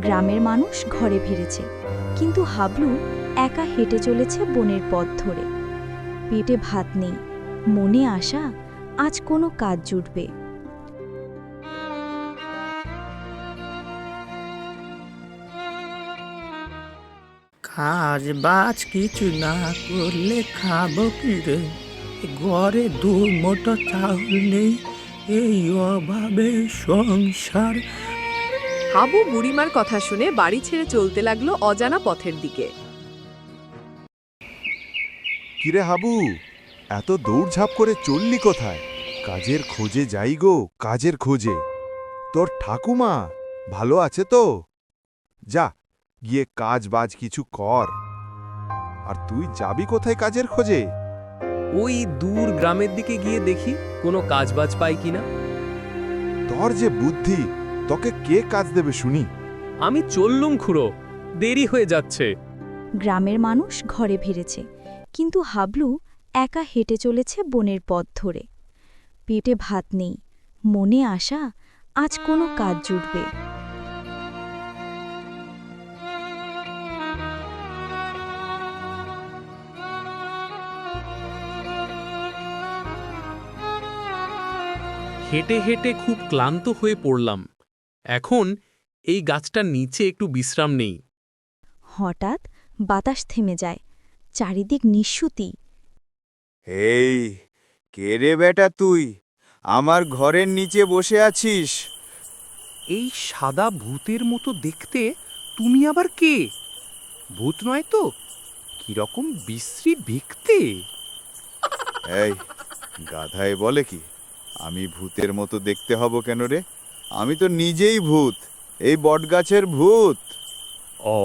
গ্রামের মানুষ ঘরে ফিরেছে, কিন্তু হাবলু একা হেঁটে চলেছে বনের পথ ধরে। পেটে ভাত নেই, মনে আশা আজ কোনো কাজ জুটবে। কাজ বাজ কিছু না করলে খাবো কি রে? ঘরে দু মুঠো চাউল নেই, এই অভাবে সংসার। হাবু বুড়িমার কথা শুনে বাড়ি ছেড়ে চলতে লাগলো অজানা পথের দিকে। কিরে হাবু, এত দৌড়ঝাঁপ করে চললি কোথায়? কাজের খোঁজে যাই গো, কাজের খোঁজে। তোর ঠাকুমা ভালো আছে তো? যা গিয়ে কাজ বাজ কিছু কর। আর তুই যাবি কোথায় কাজের খোঁজে? ওই দূর গ্রামের দিকে গিয়ে দেখি কোনো কাজবাজ পাই কিনা। তোর যে বুদ্ধি, তোকে কে কাজ দেবে শুনি? আমি চললুম খুড়ো, দেরি হয়ে যাচ্ছে। গ্রামের মানুষ ঘরে ফিরেছে, কিন্তু হাবলু একা হেঁটে চলেছে বনের পথ ধরে। পেটে ভাত নেই, মনে আশা আজ কোনো কাজ জুটবে। হেঁটে হেঁটে খুব ক্লান্ত হয়ে পড়লাম। এখন এই গাছটার নিচে একটু বিশ্রাম নেই। হঠাৎ বাতাস থেমে যায়, চারিদিক নিঃশুতি। এই, কে রে বেটা তুই? আমার ঘরের নিচে বসে আছিস? এই সাদা ভূতের মতো দেখতে তুমি আবার কে? ভূত নয় তো? কিরকম বিশ্রী দেখতে! এই গাধায় বলে কি আমি ভূতের মতো দেখতে হব কেন রে? আমি তো নিজেই ভূত, এই বটগাছের ভূত। ও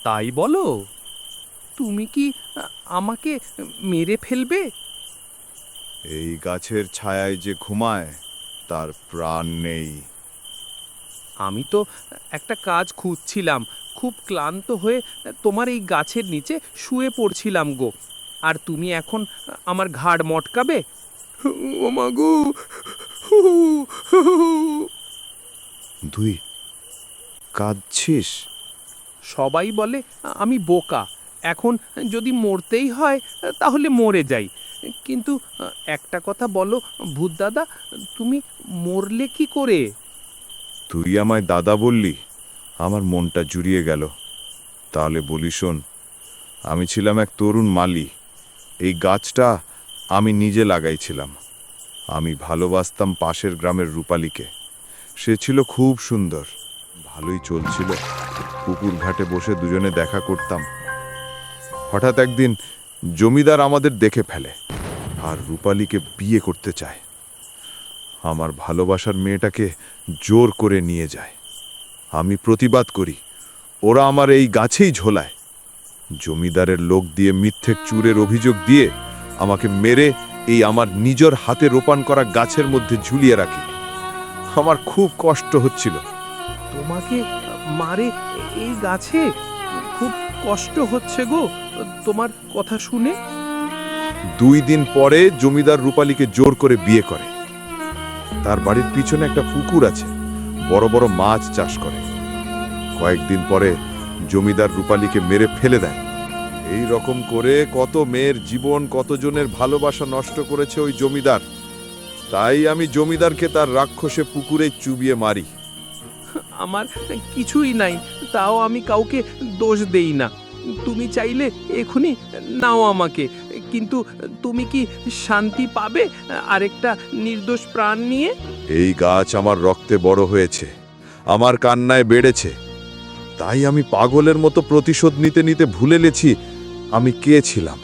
তাই বলো? তুমি কি আমাকে মেরে ফেলবে? এই গাছের ছায়ায় যে ঘুমায় তার প্রাণ নেই। আমি তো একটা কাজ খুঁজছিলাম, খুব ক্লান্ত হয়ে তোমার এই গাছের নিচে শুয়ে পড়ছিলাম গো। আর তুমি এখন আমার ঘাড় মটকাবে? ও মা গো! তুই কাঁদছিস? সবাই বলে আমি বোকা, এখন যদি মরতেই হয় তাহলে মরে যাই। কিন্তু একটা কথা বলো ভূত দাদা, তুমি মরলে কি করে? তুই আমায় দাদা বললি, আমার মনটা জুড়িয়ে গেল। তাহলে বলি শোন, আমি ছিলাম এক তরুণ মালি। এই গাছটা আমি নিজে লাগাইছিলাম। আমি ভালোবাসতাম পাশের গ্রামের রূপালীকে। সে ছিল খুব সুন্দর, ভালোই চলছিল। পুকুর ঘাটে বসে দুজনে দেখা করতাম। হঠাৎ একদিন জমিদার আমাদের দেখে ফেলে আর রূপালীকে বিয়ে করতে চায়। আমার ভালোবাসার মেয়েটাকে জোর করে নিয়ে যায়। আমি প্রতিবাদ করি, ওরা আমার এই গাছেই ঝোলায়। জমিদারের লোক দিয়ে মিথ্যে চুরের অভিযোগ দিয়ে আমাকে মেরে এই আমার নিজের হাতে রোপণ করা গাছের মধ্যে ঝুলিয়ে রাখে। আমার খুব কষ্ট হচ্ছিল। তোমাকে মারে এই গাছে? খুব কষ্ট হচ্ছে গো তোমার কথা শুনে। 2 দিন পরে জমিদার রূপালীকে জোর করে বিয়ে করে। তার বাড়ির পিছনে একটা পুকুর আছে, বড় বড় মাছ চাষ করে। কয়েকদিন পরে জমিদার রূপালীকে মেরে ফেলে দেয়। এই রকম করে কত মেয়ের জীবন, কতজনের ভালোবাসা নষ্ট করেছে ওই জমিদার। তাই আমি জমিদারকে তার রাক্ষসে পুকুরে চুবিয়ে মারি। আমার কিছুই নাই, তাও আমি কাউকে দোষ দেই না। তুমি চাইলে এখনই নাও আমাকে, কিন্তু তুমি কি শান্তি পাবে আরেকটা নির্দোষ প্রাণ নিয়ে? এই গাছ আমার রক্তে বড় হয়েছে, আমার কান্নায় বেড়েছে। তাই আমি পাগলের মতো প্রতিশোধ নিতে নিতে ভুলে গেছি আমি কে ছিলাম।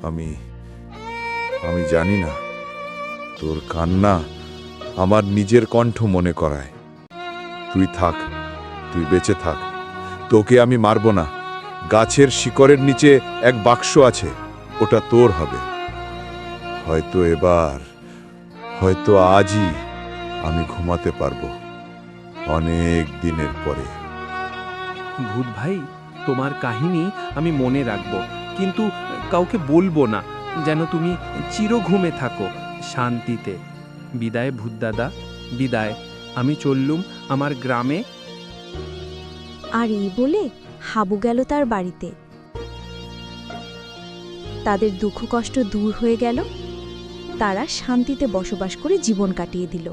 আমি জানি না, তোর কান্না আমার নিজের কণ্ঠ মনে করায়। তুই থাক, তুই বেঁচে থাক, তোকে আমি মারব না। গাছের শিকড়ের নিচে এক বাক্স আছে, ওটা তোর হবে। হয়তো এবার, হয়তো আজই আমি ঘুমাতে পারবো, অনেক দিনের পরে। ভূত ভাই, তোমার কাহিনী আমি মনে রাখবো, কিন্তু কাউকে বলবো না, যেন তুমি চির ঘুমে থাকো শান্তিতে। বিদায় ভূত দাদা, বিদায়। আমি চললুম আমার গ্রামে, আর এই বলে হাবু গেল তার বাড়িতে। তাদের দুঃখ কষ্ট দূর হয়ে গেল, তারা শান্তিতে বসবাস করে জীবন কাটিয়ে দিল।